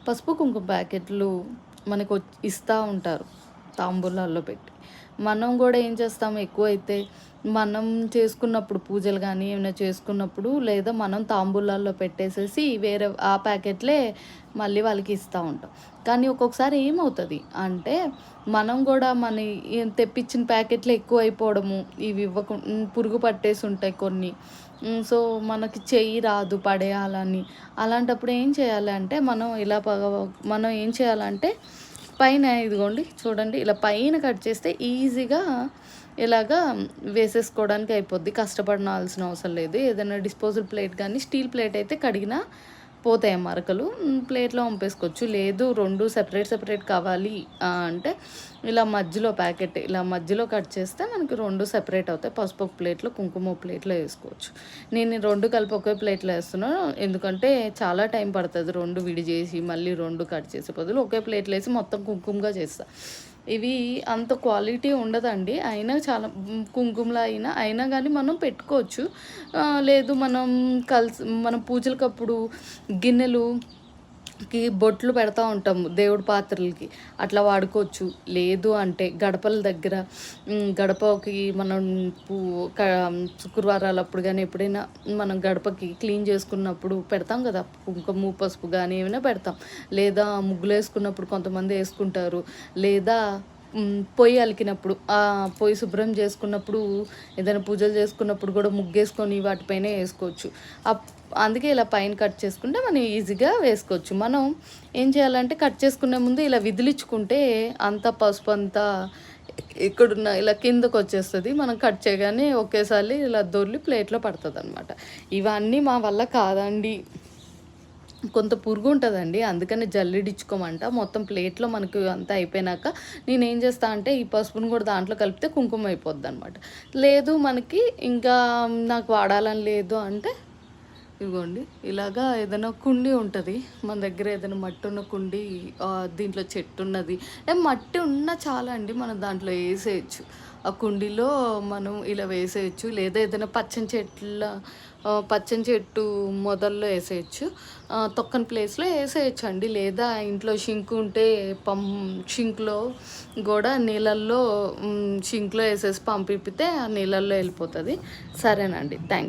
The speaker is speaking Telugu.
పసుపు కుంకుమ ప్యాకెట్లు మనకు ఇస్తూ ఉంటారు తాంబూలాల్లో పెట్టి. మనం కూడా ఏం చేస్తాము, ఎక్కువైతే మనం చేసుకున్నప్పుడు పూజలు కానీ ఏమైనా చేసుకున్నప్పుడు, లేదా మనం తాంబూలాల్లో పెట్టేసేసి వేరే ఆ ప్యాకెట్లే మళ్ళీ వాళ్ళకి ఇస్తూ ఉంటాం. కానీ ఒక్కొక్కసారి ఏమవుతుంది అంటే, మనం కూడా తెప్పించిన ప్యాకెట్లు ఎక్కువైపోవడము, ఇవి పురుగు పట్టేసి ఉంటాయి కొన్ని. సో మనకి చెయ్యి రాదు పడేయాలని. అలాంటప్పుడు ఏం చేయాలి అంటే, మనం ఏం చేయాలంటే పైన ఇదిగోండి చూడండి, ఇలా పైన కట్ చేస్తే ఈజీగా ఇలాగా వేసేసుకోవడానికి అయిపోద్ది. కష్టపడాల్సిన అవసరం లేదు. ఏదైనా డిస్పోజల్ ప్లేట్ కానీ స్టీల్ ప్లేట్ అయితే కడిగినా పోతాయి మరకలు. ప్లేట్లో వంపేసుకోవచ్చు. లేదు 2 సెపరేట్ కావాలి అంటే ఇలా మధ్యలో ప్యాకెట్ ఇలా మధ్యలో కట్ చేస్తే మనకి 2 సెపరేట్ అవుతాయి. పసుపు ఒక ప్లేట్లో, కుంకుమ ఒక ప్లేట్లో వేసుకోవచ్చు. నేను 2 కలిపి ఒకే ప్లేట్లో వేస్తున్నాను, ఎందుకంటే చాలా టైం పడుతుంది 2 విడి చేసి మళ్ళీ 2 కట్ చేసే బదులు ఒకే ప్లేట్లో వేసి మొత్తం కుంకుమగా చేస్తాను. ఇవి అంత క్వాలిటీ ఉండదండి. అయినా చాలా కుంకుమలా అయినా కానీ మనం పెట్టుకోవచ్చు. లేదు మనం పూజలకప్పుడు గిన్నెలుకి బొట్లు పెడతా ఉంటాము దేవుడి పాత్రలకి, అట్లా వాడుకోవచ్చు. లేదు అంటే గడపల దగ్గర గడపకి మనం శుక్రవారాలప్పుడు కానీ ఎప్పుడైనా మనం గడపకి క్లీన్ చేసుకున్నప్పుడు పెడతాం కదా, కుంకుమ పసుపు కానీ ఏమైనా పెడతాం. లేదా ముగ్గులు వేసుకున్నప్పుడు కొంతమంది వేసుకుంటారు. లేదా పొయ్యి అలికినప్పుడు, పొయ్యి శుభ్రం చేసుకున్నప్పుడు, ఏదైనా పూజలు చేసుకున్నప్పుడు కూడా ముగ్గేసుకొని వాటిపైనే వేసుకోవచ్చు. అందుకే ఇలా పైన కట్ చేసుకుంటే మనం ఈజీగా వేసుకోవచ్చు. మనం ఏం చేయాలంటే కట్ చేసుకునే ముందు ఇలా విదిలించుకుంటే అంతా పసుపు అంతా ఇక్కడున్న ఇలా కిందకు వచ్చేస్తుంది. మనం కట్ చేయగానే ఒకేసారి ఇలా దొర్లి ప్లేట్లో పడుతుంది అనమాట. ఇవన్నీ మా వల్ల కాదండి, కొంత పురుగు ఉంటుందండి, అందుకని జల్లిడిచ్చుకోమంట. మొత్తం ప్లేట్లో మనకు అంతా అయిపోయినాక నేనేం చేస్తా అంటే ఈ పసుపును కూడా దాంట్లో కలిపితే కుంకుమ అయిపోద్ది అనమాట. లేదు మనకి ఇంకా నాకు వాడాలని లేదు అంటే ఇదిగోండి ఇలాగా ఏదైనా కుండీ ఉంటుంది మన దగ్గర, ఏదైనా మట్టి ఉన్న కుండీ, దీంట్లో చెట్టు ఉన్నది, మట్టి ఉన్నా చాలా అండి, మనం దాంట్లో వేసేయచ్చు. ఆ కుండీలో మనం ఇలా వేసేయచ్చు. లేదా ఏదైనా పచ్చని చెట్టు మొదల్లో వేసేయచ్చు. తొక్కని ప్లేస్లో వేసేయచ్చు అండి. లేదా ఇంట్లో షింక్ ఉంటే షింక్లో కూడా షింక్లో వేసేసి పంపితే ఆ నీళ్ళల్లో వెళ్ళిపోతుంది. సరేనండి, థ్యాంక్స్.